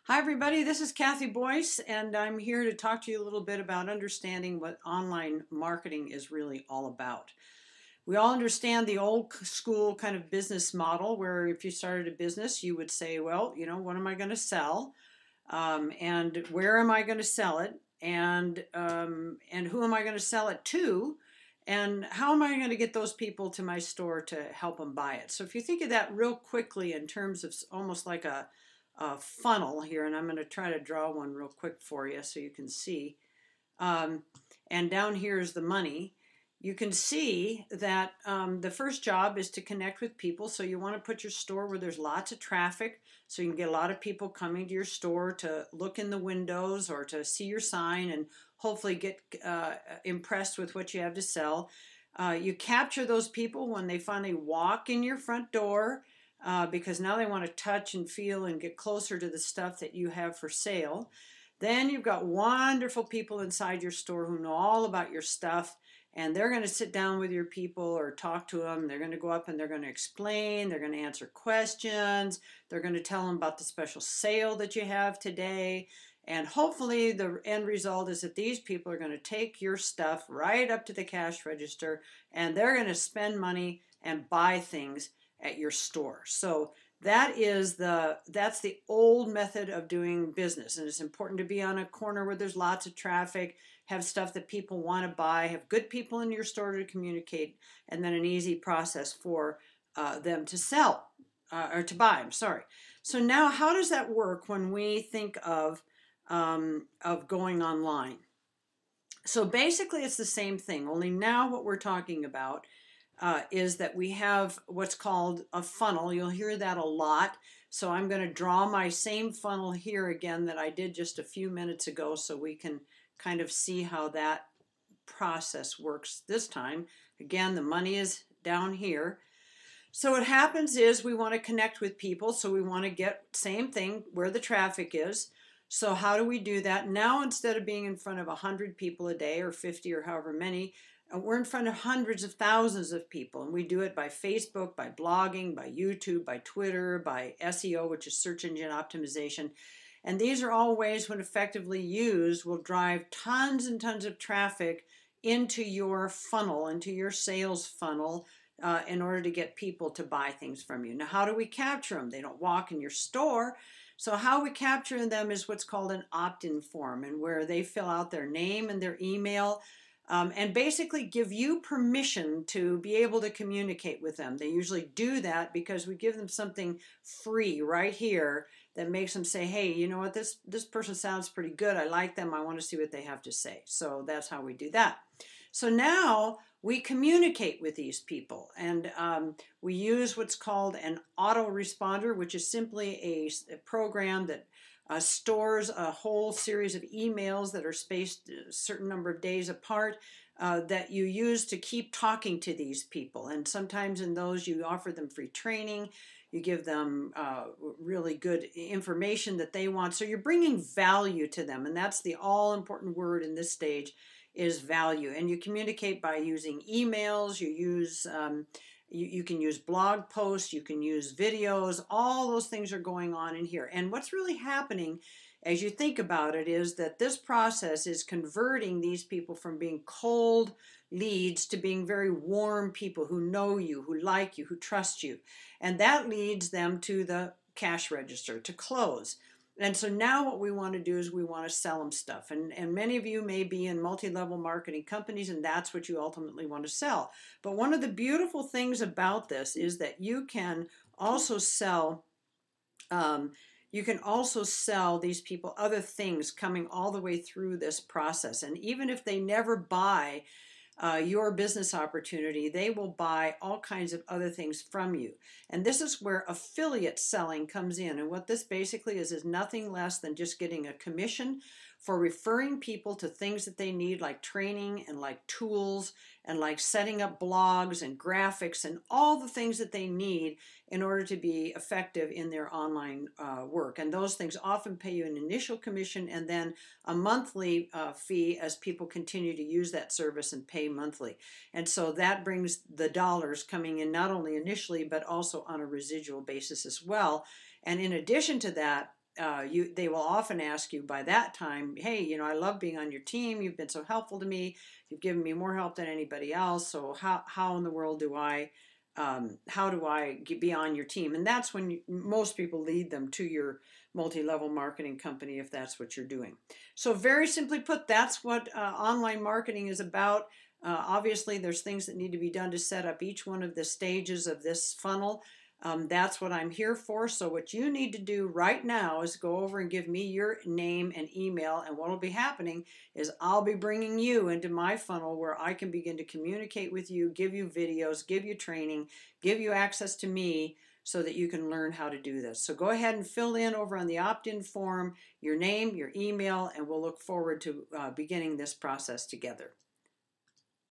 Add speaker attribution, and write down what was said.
Speaker 1: Hi, everybody. This is Kathy Boyce, and I'm here to talk to you a little bit about understanding what online marketing is really all about. We all understand the old school kind of business model where if you started a business, you would say, well, what am I going to sell? And where am I going to sell it? And who am I going to sell it to? And how am I going to get those people to my store to help them buy it? So if you think of that real quickly in terms of almost like a funnel here, and I'm going to try to draw one real quick for you so you can see. Um, and down here is the money. You can see that the first job is to connect with people. So you want to put your store where there's lots of traffic so you can get a lot of people coming to your store to look in the windows or to see your sign and hopefully get impressed with what you have to sell. You capture those people when they finally walk in your front door because now they want to touch and feel and get closer to the stuff that you have for sale. Then you've got wonderful people inside your store who know all about your stuff, and they're going to sit down with your people or talk to them. They're going to go up and they're going to explain, they're going to answer questions, they're going to tell them about the special sale that you have today. And hopefully the end result is that these people are going to take your stuff right up to the cash register and they're going to spend money and buy things at your store. So that's the old method of doing business, and it's important to be on a corner where there's lots of traffic, have stuff that people want to buy, have good people in your store to communicate, and then an easy process for them to sell or to buy. I'm sorry. So now, how does that work when we think of going online? So basically, it's the same thing. Only now, what we're talking about is that we have what's called a funnel. You'll hear that a lot. So I'm going to draw my same funnel here again that I did just a few minutes ago so we can kind of see how that process works this time. Again, the money is down here. So what happens is we want to connect with people. So we want to get same thing where the traffic is. So how do we do that? Now, instead of being in front of 100 people a day or 50 or however many, we're in front of hundreds of thousands of people, and we do it by Facebook, by blogging, by YouTube, by Twitter, by SEO, which is search engine optimization. And these are all ways, when effectively used, will drive tons and tons of traffic into your funnel, into your sales funnel, in order to get people to buy things from you. Now, how do we capture them? They don't walk in your store. So how we capture them is what's called an opt-in form, and where they fill out their name and their email, and basically give you permission to be able to communicate with them. They usually do that because we give them something free right here that makes them say, hey, you know what, this person sounds pretty good. I like them. I want to see what they have to say. So that's how we do that. So now we communicate with these people, and we use what's called an autoresponder, which is simply a program that stores a whole series of emails that are spaced a certain number of days apart that you use to keep talking to these people. And sometimes in those you offer them free training, you give them really good information that they want. So you're bringing value to them, and that's the all important word in this stage, is value. And you communicate by using emails, you can use blog posts, you can use videos, all those things are going on in here. And what's really happening as you think about it is that this process is converting these people from being cold leads to being very warm people who know you, who like you, who trust you. And that leads them to the cash register to close. And so now what we want to do is we want to sell them stuff. And many of you may be in multi-level marketing companies, and that's what you ultimately want to sell. But one of the beautiful things about this is that you can also sell these people other things coming all the way through this process. And even if they never buy your business opportunity, they will buy all kinds of other things from you. And this is where affiliate selling comes in. And what this basically is nothing less than just getting a commission for referring people to things that they need, like training and like tools and like setting up blogs and graphics and all the things that they need in order to be effective in their online work. And those things often pay you an initial commission and then a monthly fee as people continue to use that service and pay monthly. And so that brings the dollars coming in not only initially, but also on a residual basis as well. And in addition to that, they will often ask you by that time, hey, I love being on your team. You've been so helpful to me. You've given me more help than anybody else. So how in the world do I how do I be on your team? And that's when most people lead them to your multi-level marketing company if that's what you're doing. So very simply put, that's what online marketing is about. Obviously, there's things that need to be done to set up each one of the stages of this funnel. That's what I'm here for. So what you need to do right now is go over and give me your name and email. And what will be happening is I'll be bringing you into my funnel where I can begin to communicate with you, give you videos, give you training, give you access to me so that you can learn how to do this. So go ahead and fill in over on the opt-in form your name, your email, and we'll look forward to beginning this process together.